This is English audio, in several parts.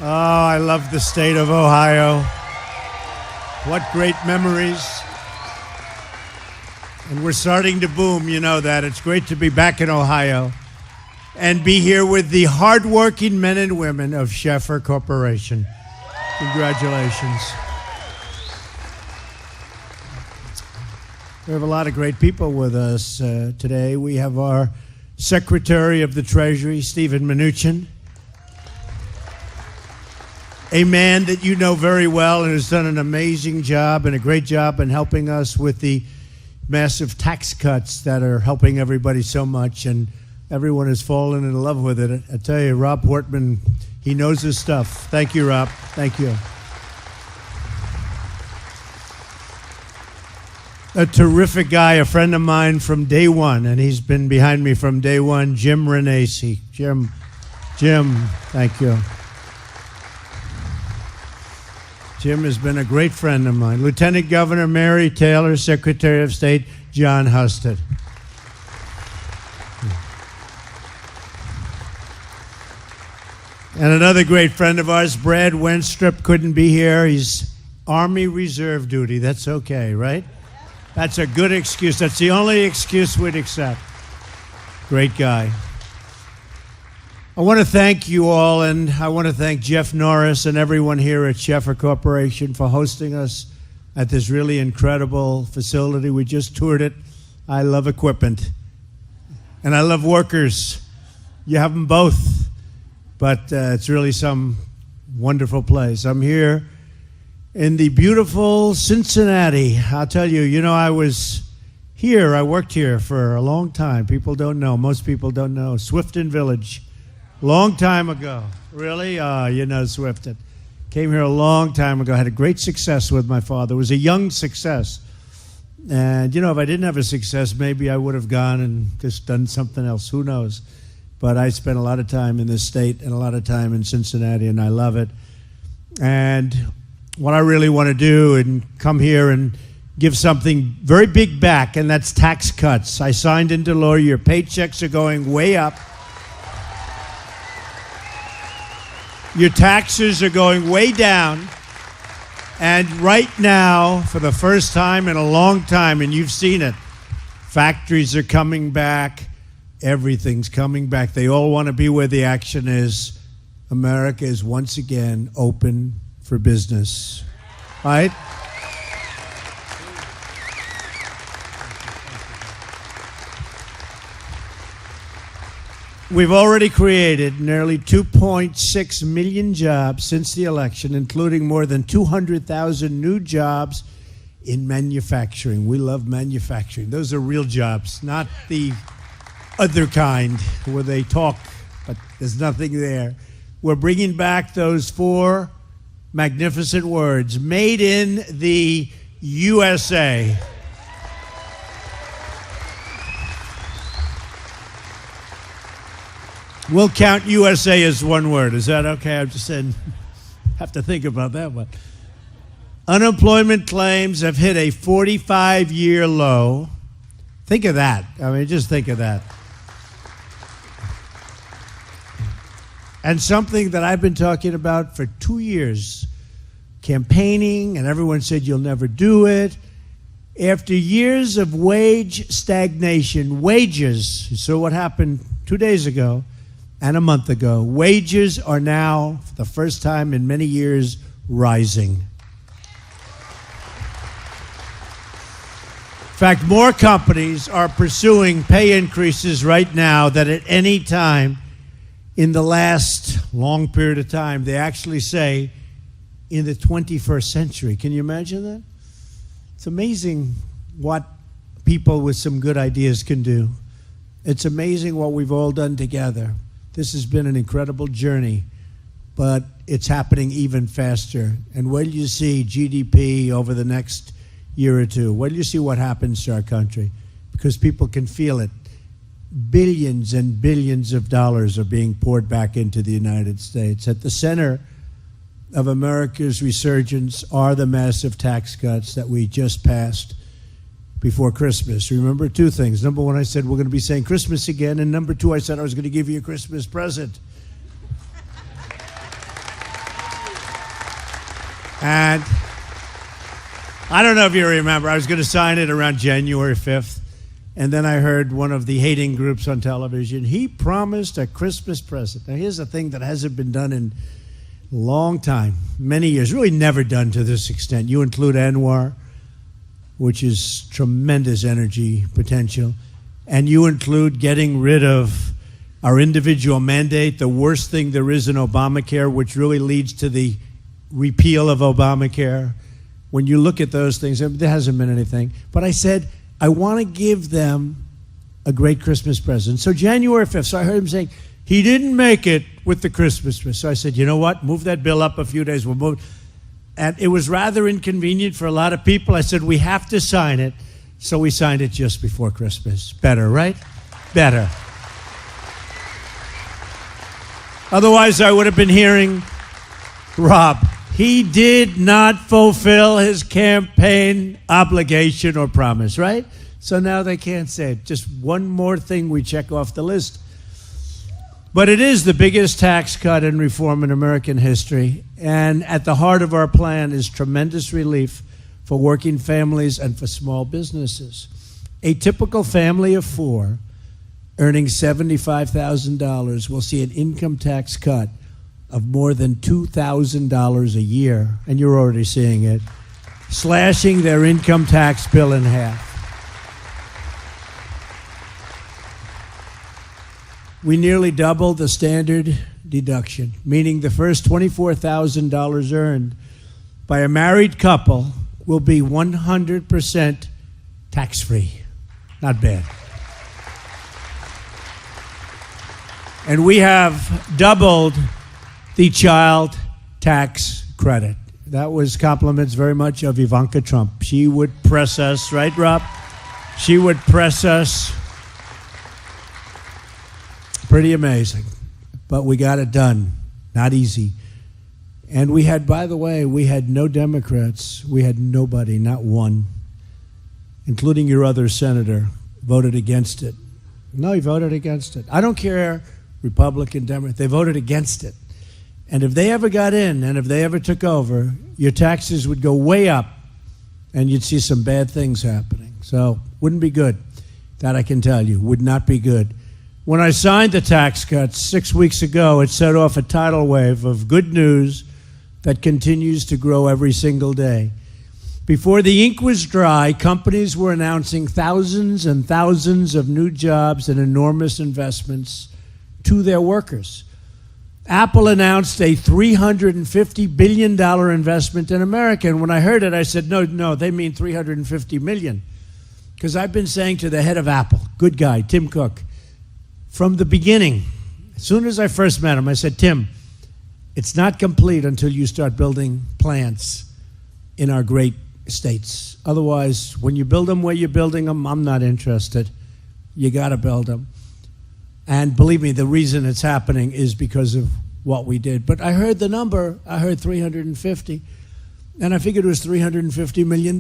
Oh, I love the state of Ohio. What great memories. And we're starting to boom, you know that. It's great to be back in Ohio and be here with the hardworking men and women of Schaeffer Corporation. Congratulations. We have a lot of great people with us today. We have our Secretary of the Treasury, Stephen Mnuchin, a man that you know very well and has done an amazing job and a great job in helping us with the massive tax cuts that are helping everybody so much, and everyone has fallen in love with it. I tell you, Rob Portman, he knows his stuff. Thank you, Rob. Thank you. A terrific guy, a friend of mine from day one, and he's been behind me from day one, Jim Renacci. Jim, thank you. Jim has been a great friend of mine. Lieutenant Governor Mary Taylor, Secretary of State John Husted. And another great friend of ours, Brad Wenstrup, couldn't be here. He's Army Reserve duty. That's okay, right? That's a good excuse. That's the only excuse we'd accept. Great guy. I want to thank you all, and I want to thank Jeff Norris and everyone here at Schaeffer Corporation for hosting us at this really incredible facility. We just toured it. I love equipment, and I love workers. You have them both, but it's really some wonderful place. I'm here in the beautiful Cincinnati. I'll tell you, I was here. I worked here for a long time. People don't know. Most people don't know. Swifton Village. Long time ago. Really? You know Swifton. Came here a long time ago. Had a great success with my father. It was a young success. And, if I didn't have a success, maybe I would have gone and just done something else. Who knows? But I spent a lot of time in this state and a lot of time in Cincinnati, and I love it. And what I really want to do and come here and give something very big back, and that's tax cuts. I signed into law. Your paychecks are going way up. Your taxes are going way down. And right now, for the first time in a long time, and you've seen it, factories are coming back. Everything's coming back. They all want to be where the action is. America is once again open for business. Right? We've already created nearly 2.6 million jobs since the election, including more than 200,000 new jobs in manufacturing. We love manufacturing. Those are real jobs, not the other kind where they talk, but there's nothing there. We're bringing back those four magnificent words, made in the USA. We'll count USA as one word. Is that okay? I'm just saying, have to think about that one. Unemployment claims have hit a 45-year low. Think of that. Just think of that. And something that I've been talking about for 2 years, campaigning, and everyone said you'll never do it. After years of wage stagnation, wages, so what happened 2 days ago and a month ago, wages are now, for the first time in many years, rising. In fact, more companies are pursuing pay increases right now than at any time in the last long period of time. They actually say in the 21st century. Can you imagine that? It's amazing what people with some good ideas can do. It's amazing what we've all done together. This has been an incredible journey, but it's happening even faster. And when you see GDP over the next year or two, when you see what happens to our country, because people can feel it, billions and billions of dollars are being poured back into the United States. At the center of America's resurgence are the massive tax cuts that we just passed before Christmas. Remember two things. Number one, I said we're going to be saying Christmas again. And number two, I said I was going to give you a Christmas present. And I don't know if you remember, I was going to sign it around January 5th. And then I heard one of the hating groups on television, he promised a Christmas present. Now, here's a thing that hasn't been done in a long time, many years, really never done to this extent. You include Anwar, which is tremendous energy potential, and you include getting rid of our individual mandate, the worst thing there is in Obamacare, which really leads to the repeal of Obamacare. When you look at those things, there hasn't been anything. But I said, I want to give them a great Christmas present. So January 5th, so I heard him saying, he didn't make it with the Christmas present. So I said, you know what? Move that bill up a few days. We'll move. And it was rather inconvenient for a lot of people. I said, we have to sign it. So we signed it just before Christmas. Better, right? Better. Otherwise, I would have been hearing, Rob, he did not fulfill his campaign obligation or promise, right? So now they can't say it. Just one more thing we check off the list. But it is the biggest tax cut and reform in American history. And at the heart of our plan is tremendous relief for working families and for small businesses. A typical family of four earning $75,000 will see an income tax cut of more than $2,000 a year, and you're already seeing it, slashing their income tax bill in half. We nearly doubled the standard deduction, meaning the first $24,000 earned by a married couple will be 100% tax-free. Not bad. And we have doubled the child tax credit. That was compliments very much of Ivanka Trump. She would press us, right, Rob? She would press us. Pretty amazing. But we got it done. Not easy. And we had, by the way, we had no Democrats. We had nobody, not one, including your other senator, voted against it. No, he voted against it. I don't care, Republican, Democrat. They voted against it. And if they ever got in and if they ever took over, your taxes would go way up and you'd see some bad things happening. So wouldn't be good. That I can tell you. Would not be good. When I signed the tax cuts 6 weeks ago, it set off a tidal wave of good news that continues to grow every single day. Before the ink was dry, companies were announcing thousands and thousands of new jobs and enormous investments to their workers. Apple announced a $350 billion investment in America. And when I heard it, I said, no, they mean $350 million. Because I've been saying to the head of Apple, good guy, Tim Cook, from the beginning, as soon as I first met him, I said, Tim, it's not complete until you start building plants in our great states. Otherwise, when you build them where you're building them, I'm not interested. You got to build them. And believe me, the reason it's happening is because of what we did. But I heard the number. I heard 350. And I figured it was $350 million.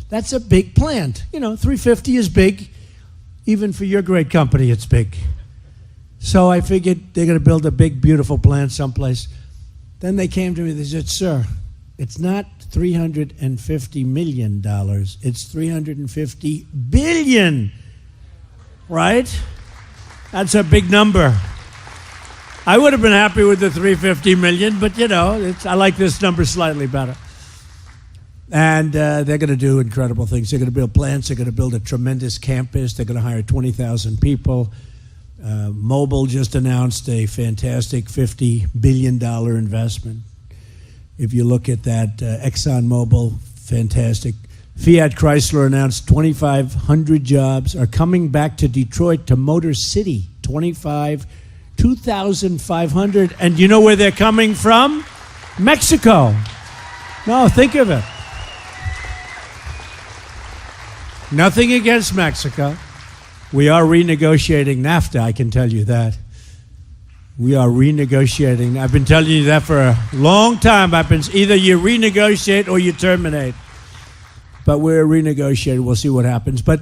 That's a big plant. You know, 350 is big. Even for your great company, it's big. So I figured they're going to build a big, beautiful plant someplace. Then they came to me. They said, sir, it's not $350 million. It's $350 billion. Right? That's a big number. I would have been happy with the $350 million, but, you know, I like this number slightly better. And they're going to do incredible things. They're going to build plants. They're going to build a tremendous campus. They're going to hire 20,000 people. Mobil just announced a fantastic $50 billion investment. If you look at that, ExxonMobil, fantastic. Fiat Chrysler announced 2,500 jobs are coming back to Detroit, to Motor City. 2,500. And you know where they're coming from? Mexico. No, think of it. Nothing against Mexico. We are renegotiating NAFTA, I can tell you that. We are renegotiating. I've been telling you that for a long time. Either you renegotiate or you terminate. But we're renegotiating. We'll see what happens. But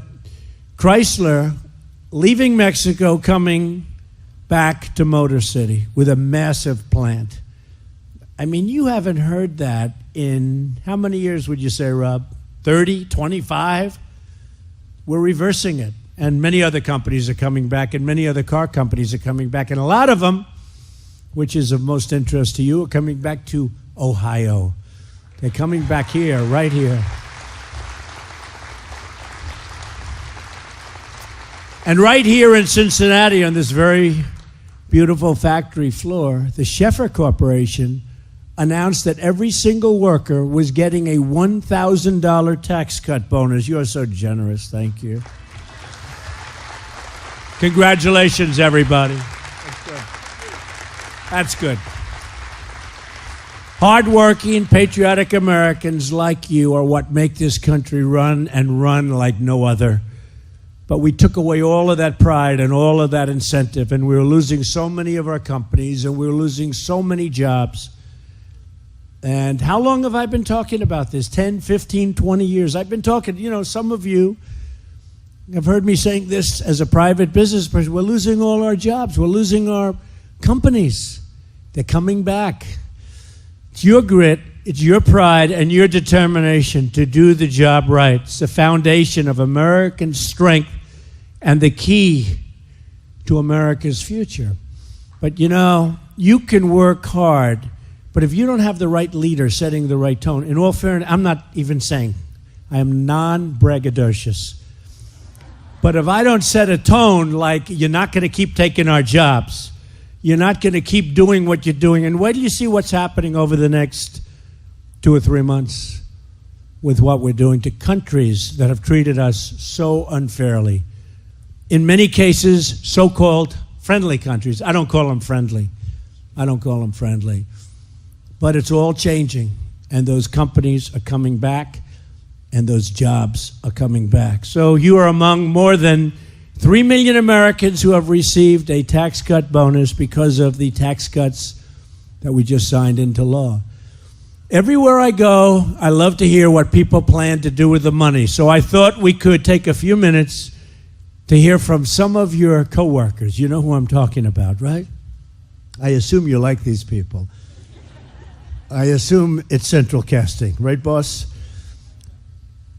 Chrysler leaving Mexico, coming back to Motor City with a massive plant. I mean, you haven't heard that in how many years would you say, Rob? 30, 25? We're reversing it. And many other companies are coming back, and many other car companies are coming back. And a lot of them, which is of most interest to you, are coming back to Ohio. They're coming back here, right here. And right here in Cincinnati, on this very beautiful factory floor, the Schaeffer Corporation announced that every single worker was getting a $1,000 tax cut bonus. You are so generous. Thank you. Congratulations, everybody. That's good. That's good. Hardworking, patriotic Americans like you are what make this country run and run like no other. But we took away all of that pride and all of that incentive, and we were losing so many of our companies, and we were losing so many jobs. And how long have I been talking about this? 10, 15, 20 years. I've been talking, some of you have heard me saying this as a private business person. We're losing all our jobs. We're losing our companies. They're coming back. It's your grit, it's your pride, and your determination to do the job right. It's the foundation of American strength and the key to America's future. But you can work hard, but if you don't have the right leader setting the right tone, in all fairness, I'm not even saying, I am non-braggadocious. But if I don't set a tone like you're not going to keep taking our jobs, you're not going to keep doing what you're doing, and wait till you see what's happening over the next 2 or 3 months with what we're doing to countries that have treated us so unfairly. In many cases, so-called friendly countries. I don't call them friendly. But it's all changing, and those companies are coming back, and those jobs are coming back. So you are among more than 3 million Americans who have received a tax cut bonus because of the tax cuts that we just signed into law. Everywhere I go, I love to hear what people plan to do with the money. So I thought we could take a few minutes to hear from some of your coworkers. You know who I'm talking about, right? I assume you like these people. I assume it's Central Casting, right, boss?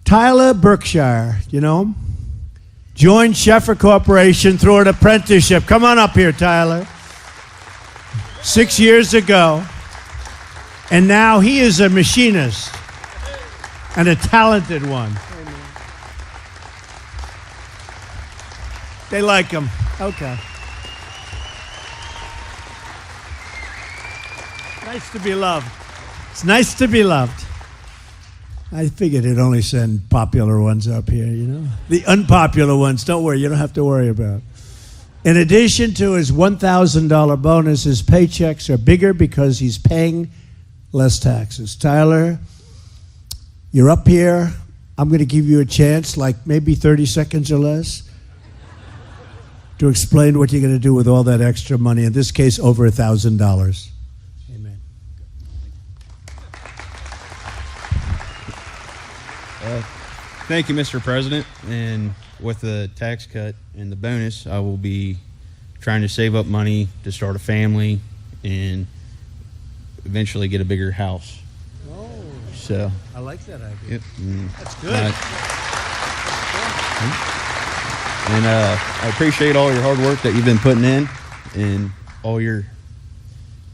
Tyler Berkshire, you know him? Joined Schaeffer Corporation through an apprenticeship. Come on up here, Tyler. 6 years ago. And now he is a machinist and a talented one. They like him. Okay. Nice to be loved. It's nice to be loved. I figured it'd only send popular ones up here, The unpopular ones, don't worry, you don't have to worry about. In addition to his $1,000 bonus, his paychecks are bigger because he's paying less taxes. Tyler, you're up here. I'm going to give you a chance, like maybe 30 seconds or less, to explain what you're going to do with all that extra money, in this case, over $1,000. Amen. Thank you, Mr. President. And with the tax cut and the bonus, I will be trying to save up money to start a family and eventually get a bigger house. Oh, so I like that idea. Yep. That's good. And I appreciate all your hard work that you've been putting in, and all your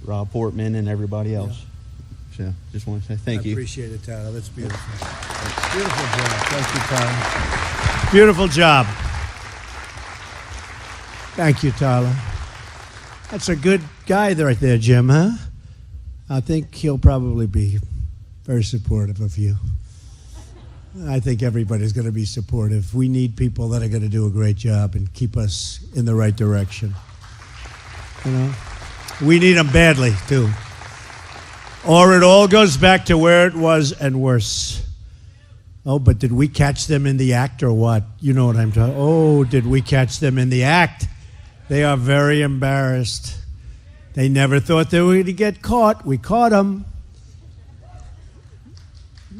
Rob Portman and everybody else. Yeah. So just want to say thank you. I appreciate it, Tyler. That's beautiful. Beautiful job. Thank you, Tyler. Beautiful job. Thank you, Tyler. That's a good guy right there, Jim, huh? I think he'll probably be very supportive of you. I think everybody's going to be supportive. We need people that are going to do a great job and keep us in the right direction. We need them badly, too. Or it all goes back to where it was and worse. Oh, but did we catch them in the act or what? You know what I'm talking about. Oh, did we catch them in the act? They are very embarrassed. They never thought they were going to get caught. We caught them.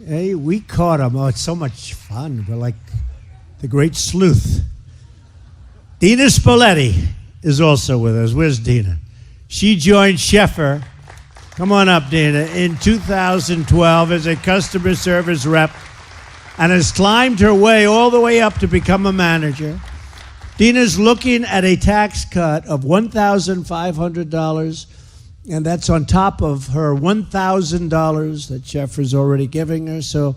Hey, we caught them. Oh, it's so much fun. We're like the great sleuth. Dina Spoletti is also with us. Where's Dina? She joined Schaeffer Come on up, Dina. In 2012 as a customer service rep and has climbed her way all the way up to become a manager. Dina's looking at a tax cut of $1,500, and that's on top of her $1,000 that Jeff is already giving her. So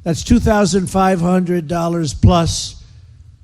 that's $2,500 plus.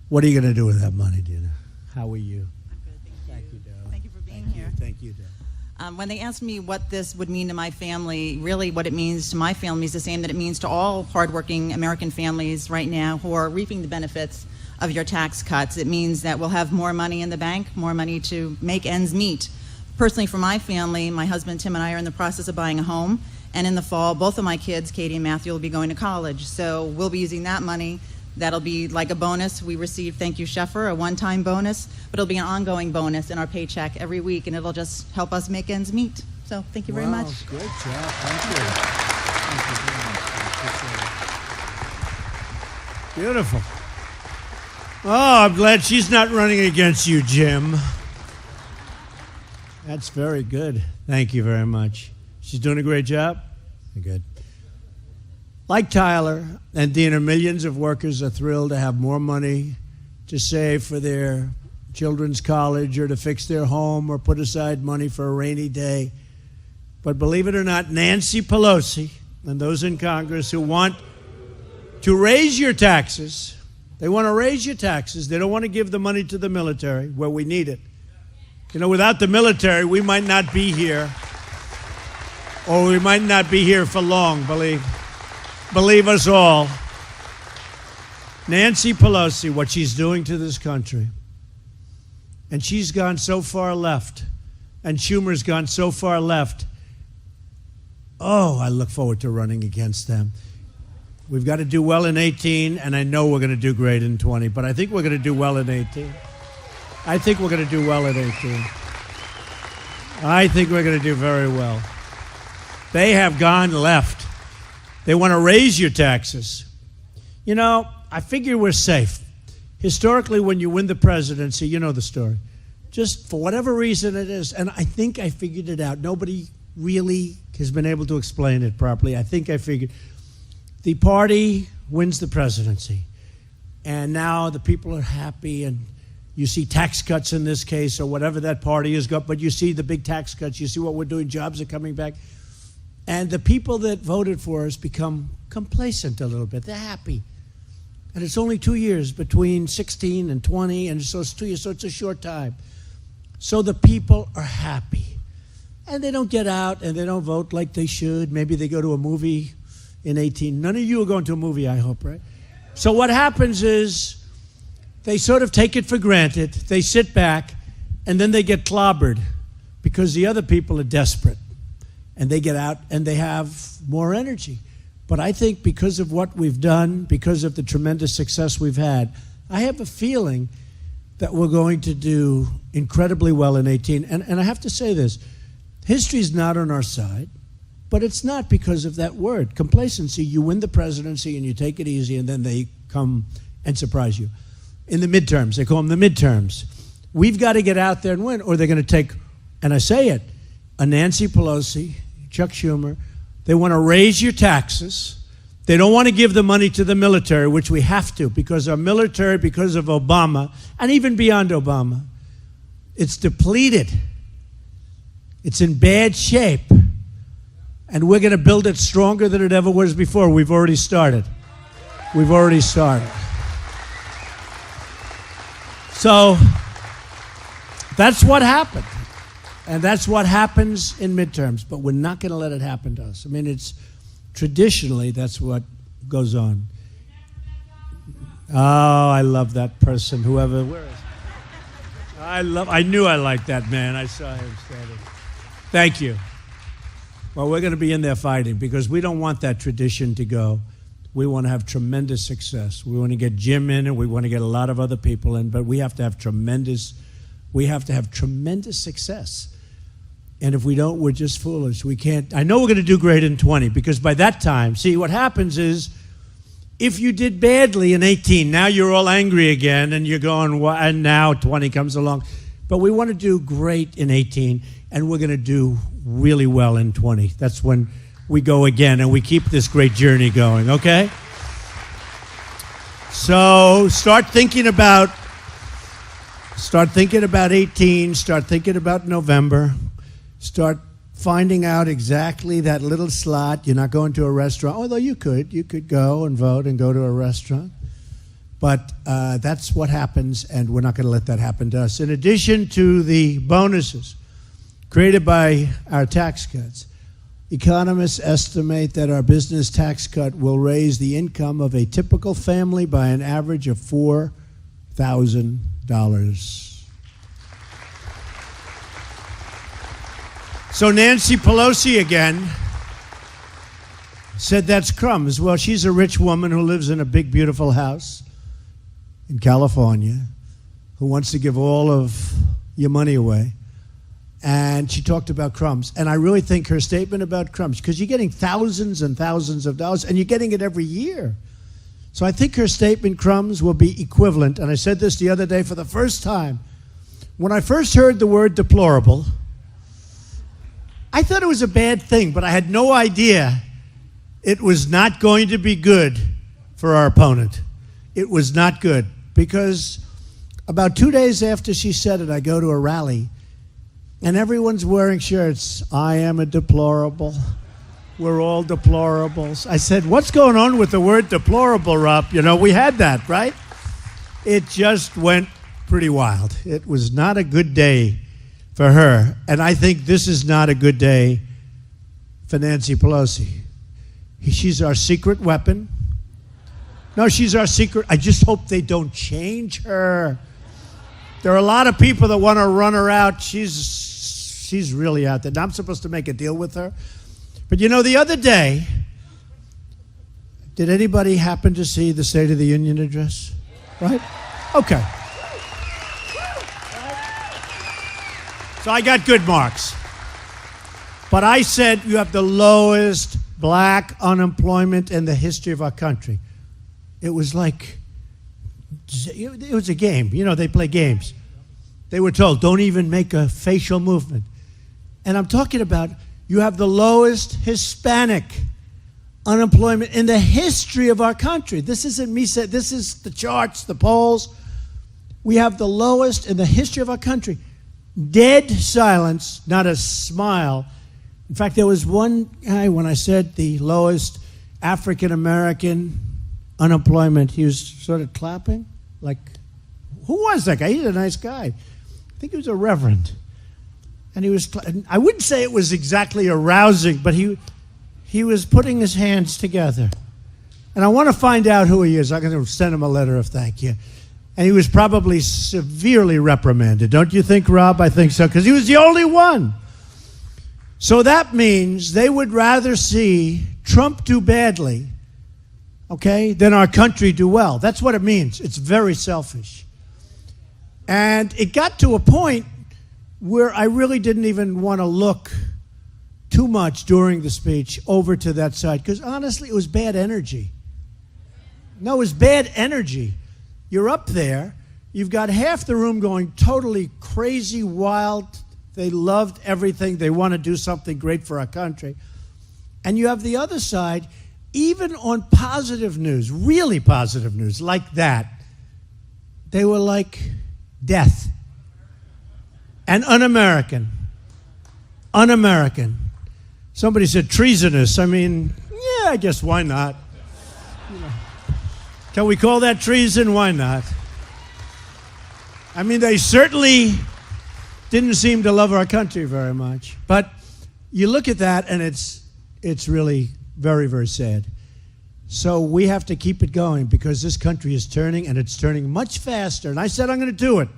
What are you going to do with that money, Dina? How are you? I'm good, thank you. darling. Thank you for being Thank here. You. Thank you, darling. When they asked me what this would mean to my family, really what it means to my family is the same that it means to all hardworking American families right now who are reaping the benefits of your tax cuts. It means that we'll have more money in the bank, more money to make ends meet. Personally, for my family, my husband Tim and I are in the process of buying a home, and in the fall, both of my kids, Katie and Matthew, will be going to college. So we'll be using that money. That'll be like a bonus. We received, thank you, Sheffer, a one-time bonus, but it'll be an ongoing bonus in our paycheck every week, and it'll just help us make ends meet. So thank you very Wow, much. Great job. Thank you. Thank you very much. Appreciate it. Beautiful. Oh, I'm glad she's not running against you, Jim. That's very good. Thank you very much. She's doing a great job. Good. Like Tyler and Dina, millions of workers are thrilled to have more money to save for their children's college or to fix their home or put aside money for a rainy day. But believe it or not, Nancy Pelosi and those in Congress who want to raise your taxes, they want to raise your taxes. They don't want to give the money to the military where we need it. You know, without the military, we might not be here, or we might not be here for long, believe us all. Nancy Pelosi, what she's doing to this country, and she's gone so far left, and Schumer's gone so far left. Oh, I look forward to running against them. We've got to do well in 18, and I know we're going to do great in 20, but I think we're going to do well in 18. I think we're going to do well in 18. I think we're going to do very well. They have gone left. They want to raise your taxes. You know, I figure we're safe. Historically, when you win the presidency, you know the story. Just for whatever reason it is, and I think I figured it out. Nobody really has been able to explain it properly. I think I figured. The party wins the presidency, and now the people are happy, and you see tax cuts in this case, or whatever that party has got, but you see the big tax cuts, you see what we're doing, jobs are coming back. And the people that voted for us become complacent a little bit. They're happy. And it's only 2 years between 16 and 20, and so it's 2 years, so it's a short time. So the people are happy. And they don't get out and they don't vote like they should. Maybe they go to a movie in 18. None of you are going to a movie, I hope, right? So what happens is they sort of take it for granted. They sit back, and then they get clobbered because the other people are desperate. And they get out and they have more energy. But I think because of what we've done, because of the tremendous success we've had, I have a feeling that we're going to do incredibly well in 18. And I have to say this, history's not on our side, but it's not because of that word, complacency. You win the presidency and you take it easy, and then they come and surprise you. In the midterms, they call them the midterms. We've got to get out there and win, or they're going to take, and I say it, a Nancy Pelosi, Chuck Schumer. They want to raise your taxes. They don't want to give the money to the military, which we have to, because our military, because of Obama, and even beyond Obama, it's depleted. It's in bad shape. And we're going to build it stronger than it ever was before. We've already started. We've already started. So that's what happened. And that's what happens in midterms. But we're not going to let it happen to us. I mean, it's traditionally, that's what goes on. Oh, I love that person, whoever. Where is he? I knew I liked that man. I saw him standing. Thank you. Well, we're going to be in there fighting because we don't want that tradition to go. We want to have tremendous success. We want to get Jim in, and we want to get a lot of other people in, but we have to have tremendous success. And if we don't, we're just foolish. We can't. I know we're going to do great in 20 because by that time, see, what happens is if you did badly in 18, now you're all angry again and you're going, and now 20 comes along. But we want to do great in 18, and we're going to do really well in 20. That's when we go again, and we keep this great journey going, okay? So start thinking about 18, start thinking about November, start finding out exactly that little slot. You're not going to a restaurant, although you could go and vote and go to a restaurant. But that's what happens, and we're not going to let that happen to us. In addition to the bonuses created by our tax cuts, economists estimate that our business tax cut will raise the income of a typical family by an average of $4,000. So Nancy Pelosi again said that's crumbs. Well, she's a rich woman who lives in a big, beautiful house in California, who wants to give all of your money away. And she talked about crumbs. And I really think her statement about crumbs, because you're getting thousands and thousands of dollars, and you're getting it every year. So I think her statement, crumbs, will be equivalent. And I said this the other day for the first time. When I first heard the word deplorable, I thought it was a bad thing, but I had no idea it was not going to be good for our opponent. It was not good, because about 2 days after she said it, I go to a rally, and everyone's wearing shirts. I am a deplorable. We're all deplorables. I said, what's going on with the word deplorable, Rob? You know, we had that, right? It just went pretty wild. It was not a good day for her. And I think this is not a good day for Nancy Pelosi. She's our secret weapon. No, she's our secret. I just hope they don't change her. There are a lot of people that want to run her out. She's really out there. Now, I'm supposed to make a deal with her. But you know, the other day, did anybody happen to see the State of the Union address? Right? Okay. So I got good marks. But I said you have the lowest black unemployment in the history of our country. It was like, it was a game. You know, they play games. They were told, don't even make a facial movement. And I'm talking about, you have the lowest Hispanic unemployment in the history of our country. This isn't me saying, this is the charts, the polls. We have the lowest in the history of our country. Dead silence, not a smile. In fact, there was one guy, when I said the lowest African-American unemployment, he was sort of clapping, like, who was that guy? He's a nice guy. I think he was a reverend. And he was, I wouldn't say it was exactly arousing, but he was putting his hands together. And I want to find out who he is. I'm going to send him a letter of thank you. And he was probably severely reprimanded. Don't you think, Rob? I think so, because he was the only one. So that means they would rather see Trump do badly, okay, than our country do well. That's what it means. It's very selfish. And it got to a point where I really didn't even want to look too much during the speech over to that side, because honestly, it was bad energy. No, it was bad energy. You're up there, you've got half the room going totally crazy, wild. They loved everything. They want to do something great for our country. And you have the other side, even on positive news, really positive news, like that, they were like death. And un-American. Un-American. Somebody said treasonous. I mean, yeah, I guess why not? You know. Can we call that treason? Why not? I mean, they certainly didn't seem to love our country very much. But you look at that, and it's really very, very sad. So we have to keep it going, because this country is turning, and it's turning much faster. And I said I'm going to do it.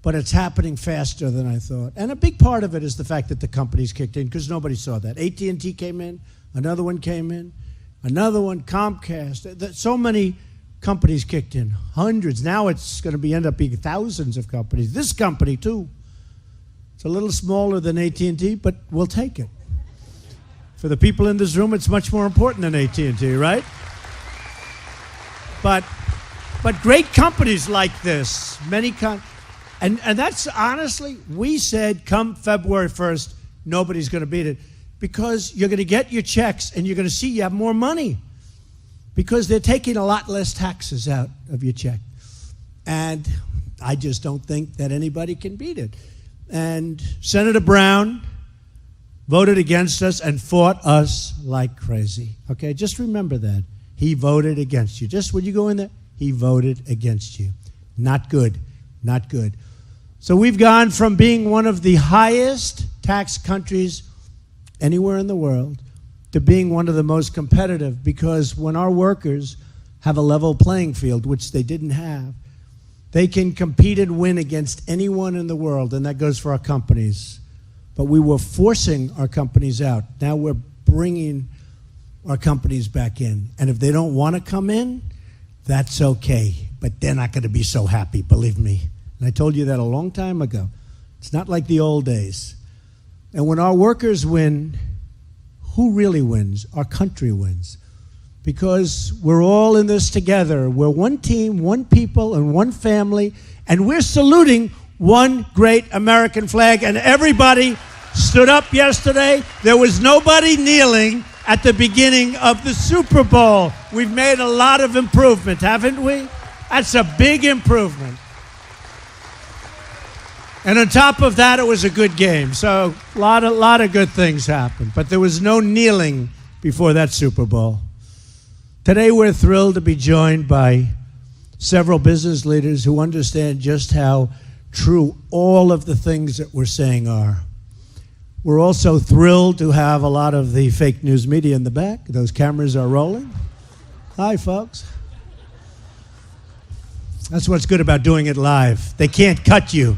But it's happening faster than I thought. And a big part of it is the fact that the companies kicked in, because nobody saw that. AT&T came in, another one came in, another one, Comcast. So many companies kicked in, hundreds. Now it's going to end up being thousands of companies. This company, too. It's a little smaller than AT&T, but we'll take it. For the people in this room, it's much more important than AT&T, right? But great companies like this, And that's honestly, we said come February 1st, nobody's going to beat it because you're going to get your checks and you're going to see you have more money because they're taking a lot less taxes out of your check. And I just don't think that anybody can beat it. And Senator Brown voted against us and fought us like crazy. Okay, just remember that. He voted against you. Just when you go in there, he voted against you. Not good, not good. So we've gone from being one of the highest tax countries anywhere in the world to being one of the most competitive because when our workers have a level playing field, which they didn't have, they can compete and win against anyone in the world, and that goes for our companies. But we were forcing our companies out. Now we're bringing our companies back in. And if they don't want to come in, that's okay. But they're not going to be so happy, believe me. And I told you that a long time ago. It's not like the old days. And when our workers win, who really wins? Our country wins. Because we're all in this together. We're one team, one people, and one family. And we're saluting one great American flag. And everybody stood up yesterday. There was nobody kneeling at the beginning of the Super Bowl. We've made a lot of improvement, haven't we? That's a big improvement. And on top of that, it was a good game. So a lot of good things happened. But there was no kneeling before that Super Bowl. Today, we're thrilled to be joined by several business leaders who understand just how true all of the things that we're saying are. We're also thrilled to have a lot of the fake news media in the back. Those cameras are rolling. Hi, folks. That's what's good about doing it live. They can't cut you.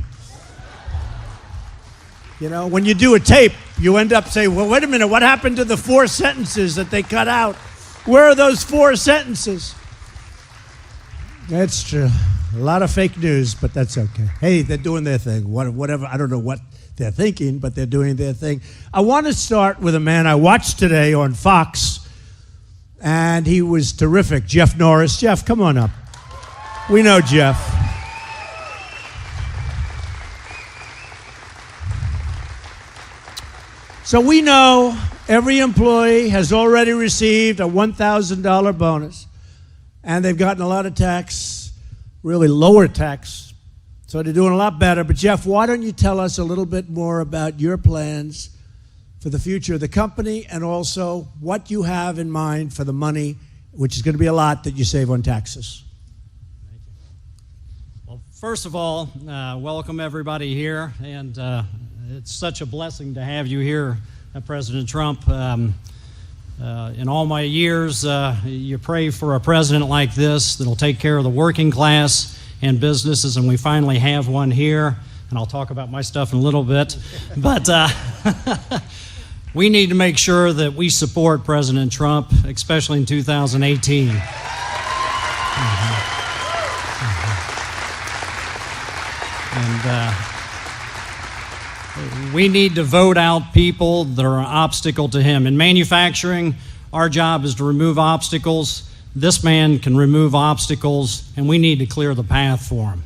You know, when you do a tape, you end up saying, well, wait a minute, what happened to the 4 sentences that they cut out? Where are those 4 sentences? That's true. A lot of fake news, but that's okay. Hey, they're doing their thing. Whatever, I don't know what they're thinking, but they're doing their thing. I want to start with a man I watched today on Fox, and he was terrific, Jeff Norris. Jeff, come on up. We know Jeff. So we know every employee has already received a $1,000 bonus, and they've gotten a lot of tax, really lower tax, so they're doing a lot better. But Jeff, why don't you tell us a little bit more about your plans for the future of the company and also what you have in mind for the money, which is going to be a lot, that you save on taxes. Thank you. Well, first of all, welcome everybody here, and it's such a blessing to have you here, President Trump. In all my years, you pray for a president like this that'll take care of the working class and businesses, and we finally have one here, and I'll talk about my stuff in a little bit. But we need to make sure that we support President Trump, especially in 2018. And we need to vote out people that are an obstacle to him. In manufacturing, our job is to remove obstacles. This man can remove obstacles, and we need to clear the path for him.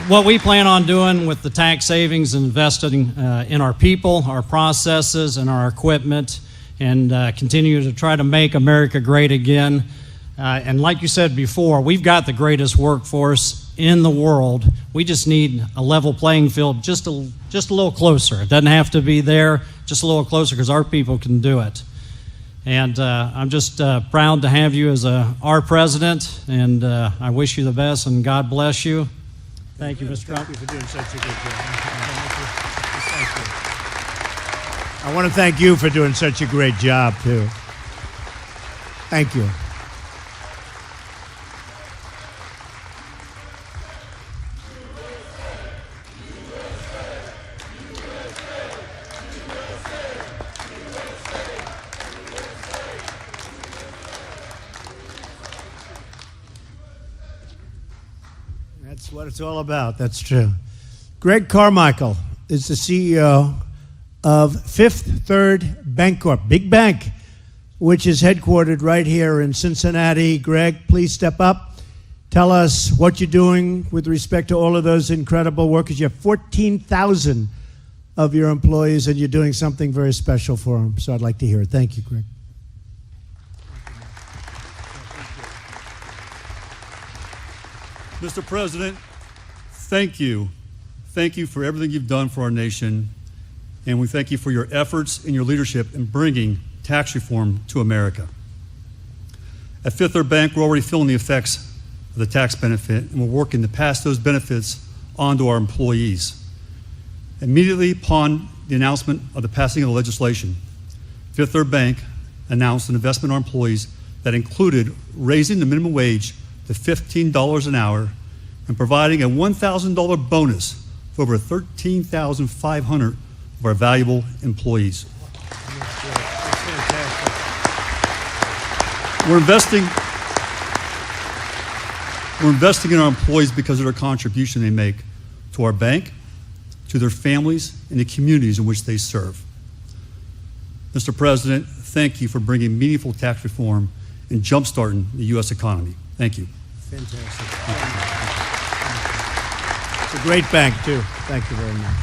What we plan on doing with the tax savings and investing in our people, our processes, and our equipment, and continue to try to make America great again. And like you said before, we've got the greatest workforce in the world. We just need a level playing field just a little closer. It doesn't have to be there, just a little closer, because our people can do it. And I'm just proud to have you as our president, and I wish you the best, and God bless you. Thank you, Mr. Trump. Thank you for doing such a good job. Thank you. I want to thank you for doing such a great job, too. Thank you. That's what it's all about. That's true. Greg Carmichael is the CEO of Fifth Third Bancorp, big bank. which is headquartered right here in Cincinnati. Greg, please step up. Tell us what you're doing with respect to all of those incredible workers. You have 14,000 of your employees, and you're doing something very special for them. So I'd like to hear it. Thank you, Greg. Mr. President, thank you. Thank you for everything you've done for our nation, and we thank you for your efforts and your leadership in bringing tax reform to America. At Fifth Third Bank, we're already feeling the effects of the tax benefit, and we're working to pass those benefits on to our employees. Immediately upon the announcement of the passing of the legislation, Fifth Third Bank announced an investment in our employees that included raising the minimum wage to $15 an hour and providing a $1,000 bonus for over 13,500 of our valuable employees. We're investing in our employees because of their contribution they make to our bank, to their families, and the communities in which they serve. Mr. President, thank you for bringing meaningful tax reform and jumpstarting the U.S. economy. Thank you. Fantastic. It's a great bank, too. Thank you very much.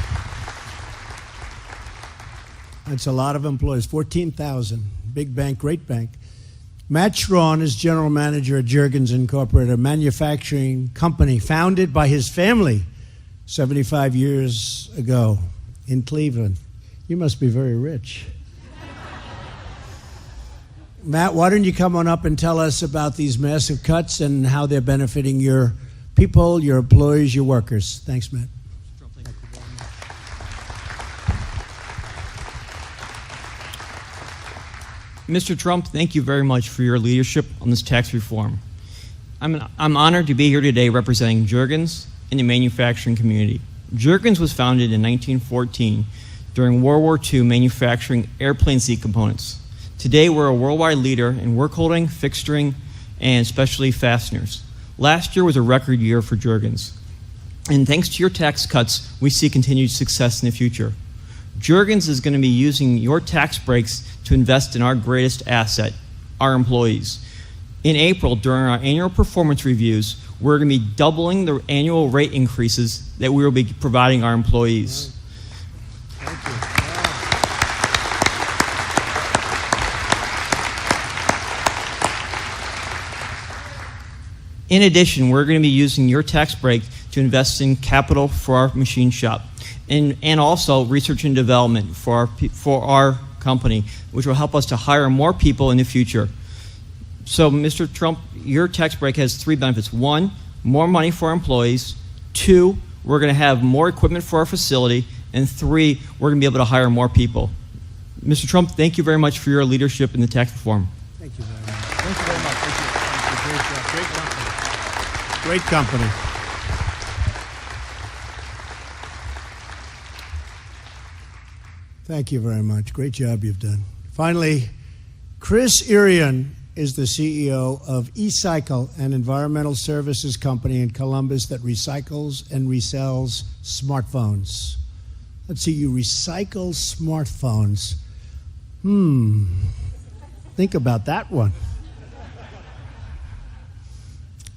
That's a lot of employees, 14,000. Big bank, great bank. Matt Schrawn is general manager at Juergens Incorporated, a manufacturing company founded by his family 75 years ago in Cleveland. You must be very rich. Matt, why don't you come on up and tell us about these massive cuts and how they're benefiting your people, your employees, your workers. Thanks, Matt. Mr. Trump, thank you very much for your leadership on this tax reform. I'm honored to be here today representing Juergens and the manufacturing community. Juergens was founded in 1914 during World War II manufacturing airplane seat components. Today, we're a worldwide leader in work holding, fixturing, and specialty fasteners. Last year was a record year for Juergens. And thanks to your tax cuts, we see continued success in the future. Juergens is going to be using your tax breaks to invest in our greatest asset, our employees. In April, during our annual performance reviews, we're going to be doubling the annual rate increases that we will be providing our employees. Thank you. In addition, we're going to be using your tax break to invest in capital for our machine shop and also research and development for our company, which will help us to hire more people in the future. So, Mr. Trump, your tax break has three benefits. One, more money for our employees. Two, we're going to have more equipment for our facility. And three, we're going to be able to hire more people. Mr. Trump, thank you very much for your leadership in the tax reform. Thank you very much. Thank you very much. Thank you. Great job. Great company. Great company. Thank you very much. Great job you've done. Finally, Chris Irian is the CEO of eCycle, an environmental services company in Columbus that recycles and resells smartphones. Let's see, you recycle smartphones. Think about that one.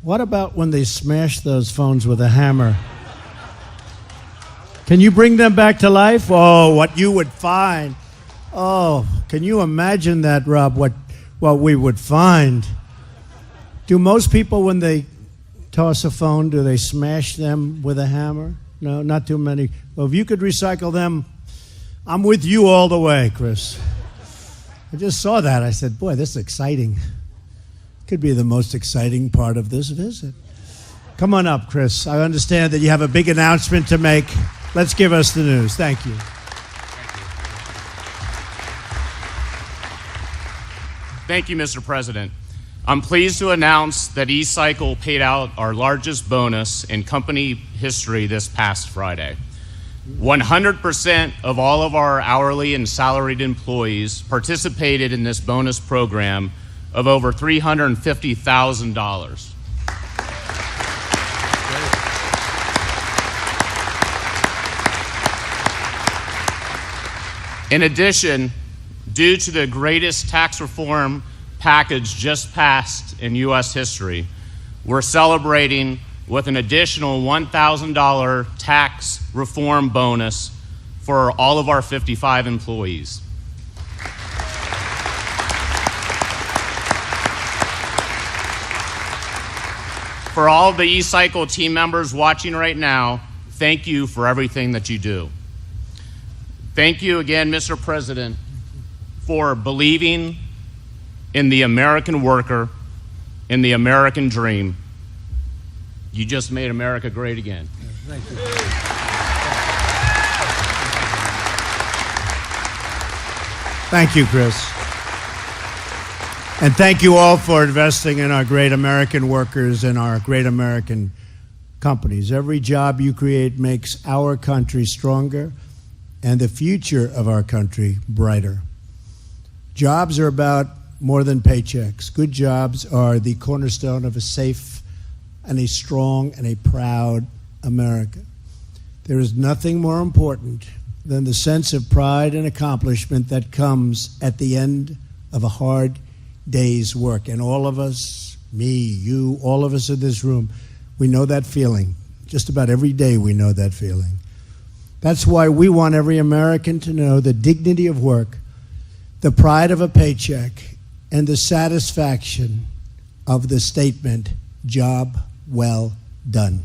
What about when they smash those phones with a hammer? Can you bring them back to life? Oh, what you would find. Oh, can you imagine that, Rob, what we would find? Do most people, when they toss a phone, do they smash them with a hammer? No, not too many. Well, if you could recycle them, I'm with you all the way, Chris. I just saw that. I said, boy, this is exciting. Could be the most exciting part of this visit. Come on up, Chris. I understand that you have a big announcement to make. Let's give us the news. Thank you. Thank you, Mr. President. I'm pleased to announce that eCycle paid out our largest bonus in company history this past Friday. 100% of all of our hourly and salaried employees participated in this bonus program of over $350,000. In addition, due to the greatest tax reform package just passed in U.S. history, we're celebrating with an additional $1,000 tax reform bonus for all of our 55 employees. For all of the eCycle team members watching right now, thank you for everything that you do. Thank you again, Mr. President, for believing in the American worker, in the American dream. You just made America great again. Thank you. Thank you, Chris. And thank you all for investing in our great American workers and our great American companies. Every job you create makes our country stronger and the future of our country brighter. Jobs are about more than paychecks. Good jobs are the cornerstone of a safe and a strong and a proud America. There is nothing more important than the sense of pride and accomplishment that comes at the end of a hard day's work. And all of us, me, you, all of us in this room, we know that feeling. Just about every day we know that feeling. That's why we want every American to know the dignity of work, the pride of a paycheck, and the satisfaction of the statement, job well done.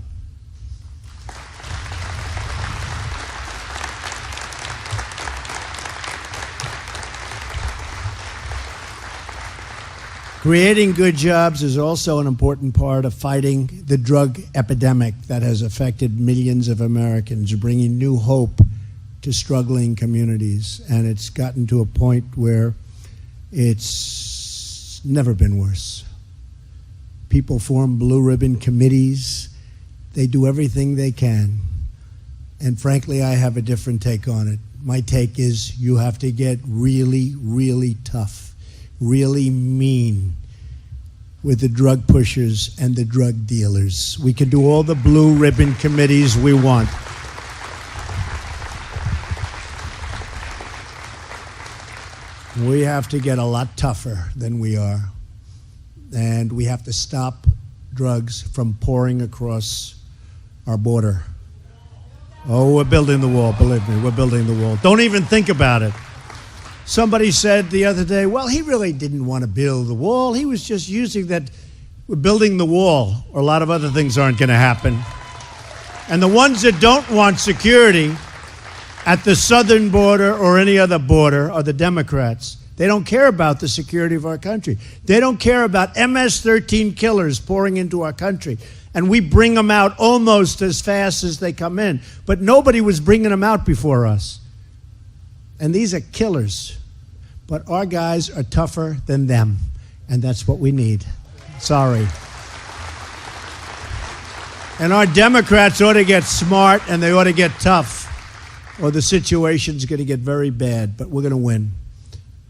Creating good jobs is also an important part of fighting the drug epidemic that has affected millions of Americans, bringing new hope to struggling communities. And it's gotten to a point where it's never been worse. People form blue ribbon committees. They do everything they can. And frankly, I have a different take on it. My take is you have to get really, really tough, really mean with the drug pushers and the drug dealers. We can do all the blue ribbon committees we want. We have to get a lot tougher than we are. And we have to stop drugs from pouring across our border. Oh, we're building the wall, believe me, we're building the wall. Don't even think about it. Somebody said the other day, well, he really didn't want to build the wall. He was just using that, we're building the wall, or a lot of other things aren't going to happen. And the ones that don't want security at the southern border or any other border are the Democrats. They don't care about the security of our country. They don't care about MS-13 killers pouring into our country. And we bring them out almost as fast as they come in. But nobody was bringing them out before us. And these are killers. But our guys are tougher than them. And that's what we need. Sorry. And our Democrats ought to get smart and they ought to get tough, or the situation's going to get very bad. But we're going to win.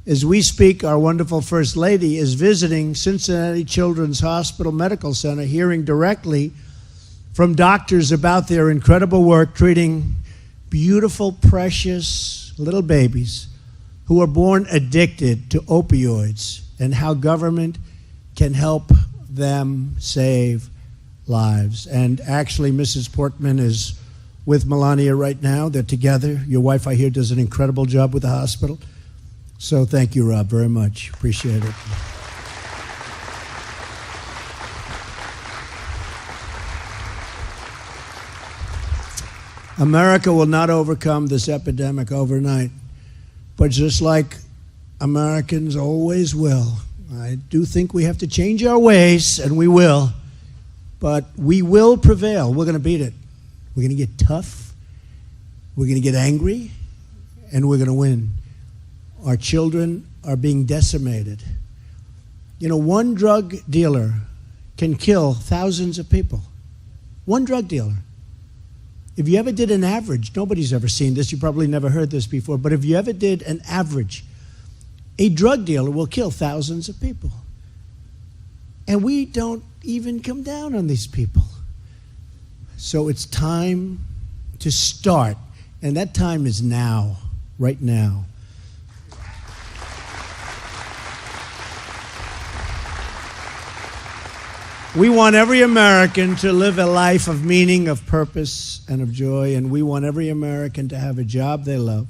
As we speak, our wonderful First Lady is visiting Cincinnati Children's Hospital Medical Center, hearing directly from doctors about their incredible work treating beautiful, precious little babies who are born addicted to opioids, and how government can help them save lives. And actually, Mrs. Portman is with Melania right now. They're together. Your wife, I hear, does an incredible job with the hospital. So thank you, Rob, very much. Appreciate it. America will not overcome this epidemic overnight, but just like Americans always will, I do think we have to change our ways, and we will, but we will prevail. We're going to beat it. We're going to get tough, we're going to get angry, and we're going to win. Our children are being decimated. You know, one drug dealer can kill thousands of people. One drug dealer. If you ever did an average, nobody's ever seen this, you probably never heard this before, but if you ever did an average, a drug dealer will kill thousands of people. And we don't even come down on these people. So it's time to start, and that time is now, right now. We want every American to live a life of meaning, of purpose, and of joy, and we want every American to have a job they love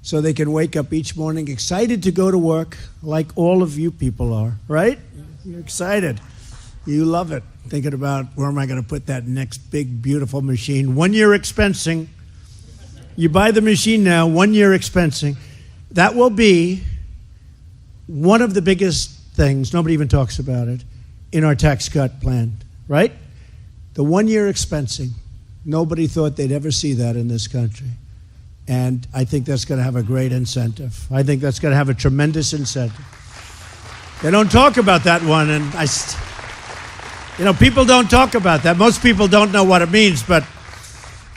so they can wake up each morning excited to go to work like all of you people are, right? You're excited. You love it. Thinking about where am I going to put that next big, beautiful machine. 1 year expensing. You buy the machine now, 1 year expensing. That will be one of the biggest things, nobody even talks about it, in our tax cut plan, right? The 1 year expensing. Nobody thought they'd ever see that in this country. And I think that's going to have a great incentive. I think that's going to have a tremendous incentive. They don't talk about that one, and people don't talk about that. Most people don't know what it means, but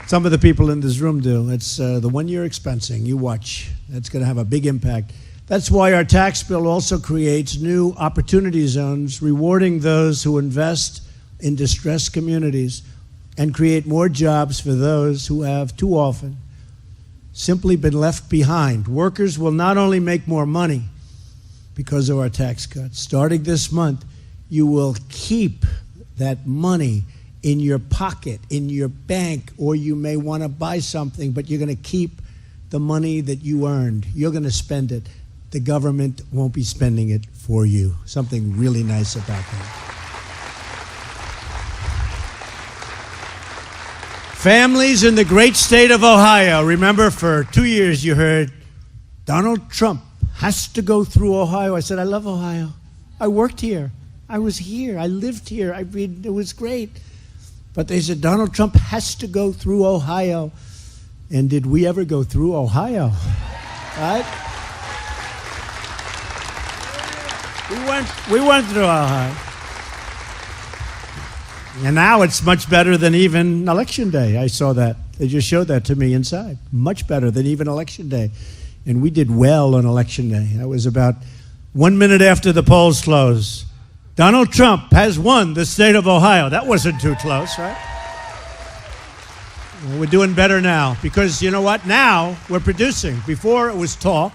some of the people in this room do. It's the 1 year expensing. You watch. That's going to have a big impact. That's why our tax bill also creates new opportunity zones, rewarding those who invest in distressed communities and create more jobs for those who have too often simply been left behind. Workers will not only make more money because of our tax cuts. Starting this month, you will keep that money in your pocket, in your bank, or you may want to buy something, but you're going to keep the money that you earned. You're going to spend it. The government won't be spending it for you. Something really nice about that. Families in the great state of Ohio. Remember, for 2 years you heard Donald Trump has to go through Ohio. I said, I love Ohio. I worked here. I was here. I lived here. It was great. But they said, Donald Trump has to go through Ohio. And did we ever go through Ohio? Right? We went through Ohio. And now it's much better than even Election Day. I saw that. They just showed that to me inside. Much better than even Election Day. And we did well on Election Day. That was about 1 minute after the polls closed. Donald Trump has won the state of Ohio. That wasn't too close, right? Well, we're doing better now because you know what? Now we're producing. Before it was talk.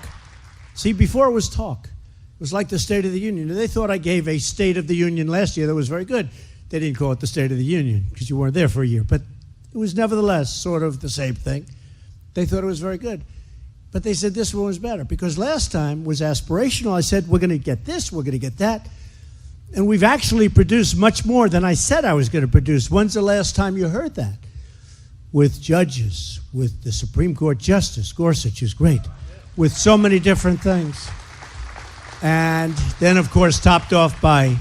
See, before it was talk. It was like the State of the Union. They thought I gave a State of the Union last year that was very good. They didn't call it the State of the Union because you weren't there for a year. But it was nevertheless sort of the same thing. They thought it was very good. But they said this one was better because last time was aspirational. I said, we're going to get this, we're going to get that. And we've actually produced much more than I said I was going to produce. When's the last time you heard that? With judges, with the Supreme Court Justice, Gorsuch is great, with so many different things. And then, of course, topped off by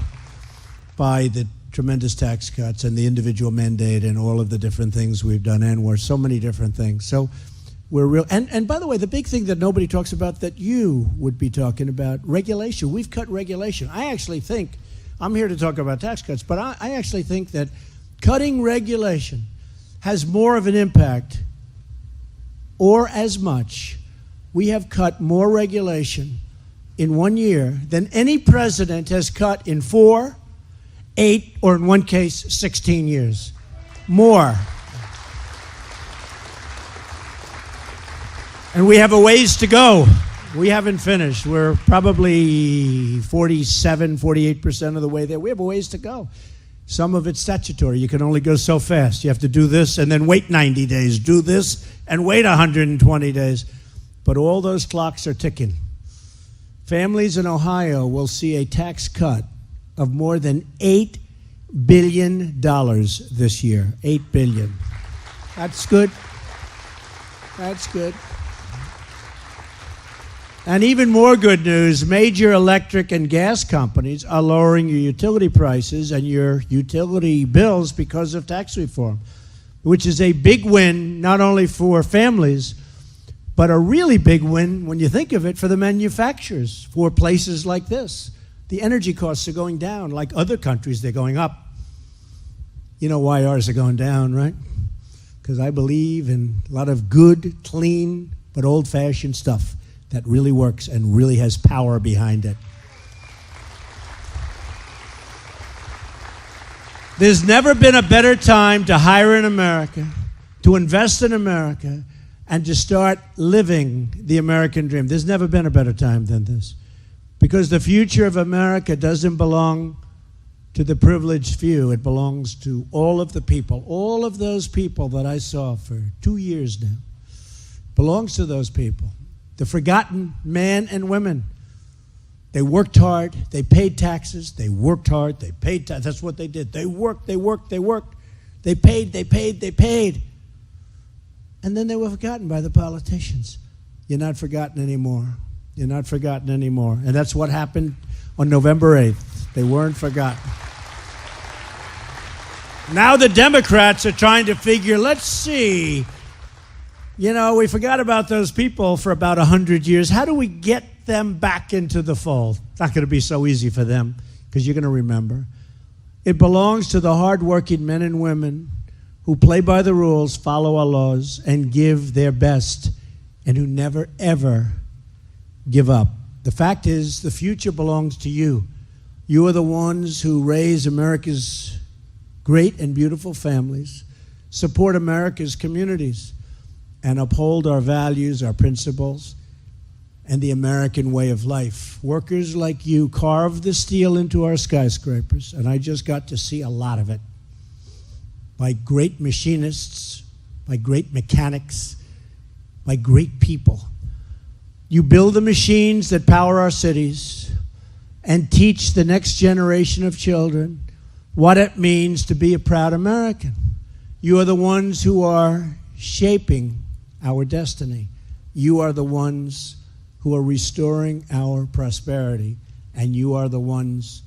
the tremendous tax cuts and the individual mandate and all of the different things we've done, and we're so many different things. So we're real. And by the way, the big thing that nobody talks about that you would be talking about, regulation. We've cut regulation. I actually think, I'm here to talk about tax cuts, but I actually think that cutting regulation has more of an impact, or as much. We have cut more regulation in 1 year than any president has cut in 4, 8, or in one case, 16 years. More. And we have a ways to go. We haven't finished. We're probably 47, 48% of the way there. We have a ways to go. Some of it's statutory. You can only go so fast. You have to do this and then wait 90 days. Do this and wait 120 days. But all those clocks are ticking. Families in Ohio will see a tax cut of more than $8 billion this year. $8 billion. That's good. That's good. And even more good news, major electric and gas companies are lowering your utility prices and your utility bills because of tax reform, which is a big win not only for families, but a really big win, when you think of it, for the manufacturers, for places like this. The energy costs are going down. Like other countries, they're going up. You know why ours are going down, right? Because I believe in a lot of good, clean, but old-fashioned stuff that really works and really has power behind it. There's never been a better time to hire in America, to invest in America, and to start living the American dream. There's never been a better time than this. Because the future of America doesn't belong to the privileged few. It belongs to all of the people. All of those people that I saw for 2 years now belongs to those people. The forgotten men and women. They worked hard. They paid taxes. They worked hard. They paid taxes. That's what they did. They worked. They worked. They worked. They paid. They paid. They paid. And then they were forgotten by the politicians. You're not forgotten anymore. You're not forgotten anymore. And that's what happened on November 8th. They weren't forgotten. Now the Democrats are trying to figure, let's see, you know, we forgot about those people for about 100 years. How do we get them back into the fold? It's not going to be so easy for them, because you're going to remember. It belongs to the hardworking men and women who play by the rules, follow our laws, and give their best, and who never, ever give up. The fact is, the future belongs to you. You are the ones who raise America's great and beautiful families, support America's communities, and uphold our values, our principles, and the American way of life. Workers like you carve the steel into our skyscrapers, and I just got to see a lot of it, by great machinists, by great mechanics, by great people. You build the machines that power our cities and teach the next generation of children what it means to be a proud American. You are the ones who are shaping our destiny. You are the ones who are restoring our prosperity, and you are the ones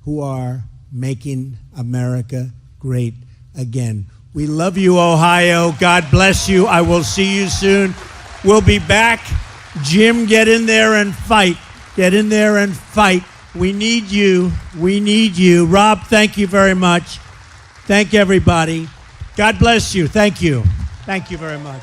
who are making America great again. We love you, Ohio. God bless you. I will see you soon. We'll be back. Jim, get in there and fight. Get in there and fight. We need you. We need you. Rob, thank you very much. Thank everybody. God bless you. Thank you. Thank you very much.